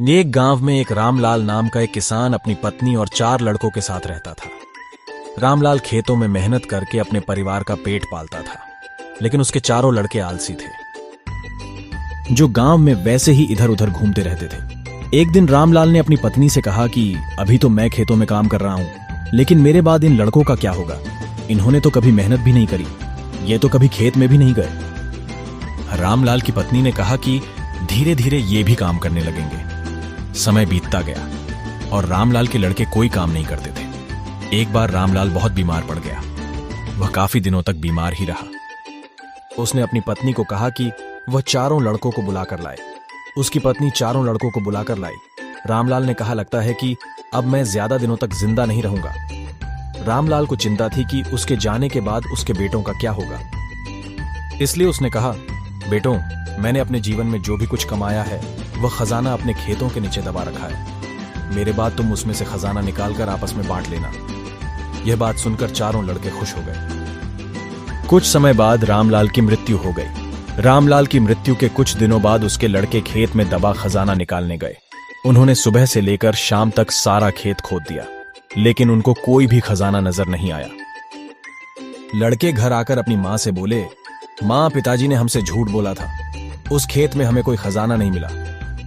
एक गांव में एक रामलाल नाम का एक किसान अपनी पत्नी और 4 लड़कों के साथ रहता था। रामलाल खेतों में मेहनत करके अपने परिवार का पेट पालता था, लेकिन उसके चारों लड़के आलसी थे, जो गांव में वैसे ही इधर उधर घूमते रहते थे। एक दिन रामलाल ने अपनी पत्नी से कहा कि अभी तो मैं खेतों में काम कर रहा हूं, लेकिन मेरे बाद इन लड़कों का क्या होगा? इन्होंने तो कभी मेहनत भी नहीं करी, ये तो कभी खेत में भी नहीं गए। रामलाल की पत्नी ने कहा कि धीरे धीरे ये भी काम करने लगेंगे। समय बीतता गया और रामलाल के लड़के कोई काम नहीं करते थे। एक बार रामलाल बहुत बीमार पड़ गया। वह काफी दिनों तक बीमार ही रहा। उसने अपनी पत्नी को कहा कि वह चारों लड़कों को बुलाकर लाए। उसकी पत्नी चारों लड़कों को बुलाकर लाई। रामलाल ने कहा, लगता है कि अब मैं ज्यादा दिनों तक जिंदा नहीं रहूंगा। रामलाल को चिंता थी कि उसके जाने के बाद उसके बेटों का क्या होगा। इसलिए उसने कहा, बेटों, मैंने अपने जीवन में जो भी कुछ कमाया है वह खजाना अपने खेतों के नीचे दबा रखा है। मेरे बाद तुम उसमें से खजाना निकालकर आपस में बांट लेना। यह बात सुनकर चारों लड़के खुश हो गए। कुछ समय बाद रामलाल की मृत्यु हो गई। रामलाल की मृत्यु के कुछ दिनों बाद उसके लड़के खेत में दबा खजाना निकालने गए। उन्होंने सुबह से लेकर शाम तक सारा खेत खोद दिया, लेकिन उनको कोई भी खजाना नजर नहीं आया। लड़के घर आकर अपनी मां से बोले, मां, पिताजी ने हमसे झूठ बोला था, उस खेत में हमें कोई खजाना नहीं मिला।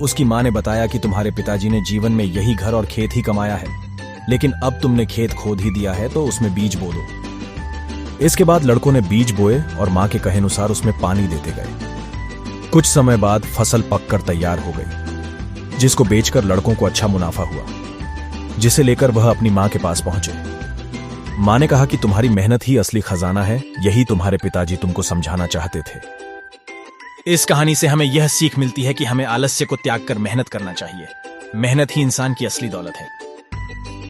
उसकी मां ने बताया कि तुम्हारे पिताजी ने जीवन में यही घर और खेत ही कमाया है, लेकिन अब तुमने खेत खोद ही दिया है तो उसमें बीज बो दो। इसके बाद लड़कों ने बीज बोए और मां के कहे अनुसार उसमें पानी देते गए। कुछ समय बाद फसल पककर तैयार हो गई, जिसको बेचकर लड़कों को अच्छा मुनाफा हुआ, जिसे लेकर वह अपनी मां के पास पहुंचे। मां ने कहा कि तुम्हारी मेहनत ही असली खजाना है, यही तुम्हारे पिताजी तुमको समझाना चाहते थे। इस कहानी से हमें यह सीख मिलती है कि हमें आलस्य को त्याग कर मेहनत करना चाहिए। मेहनत ही इंसान की असली दौलत है।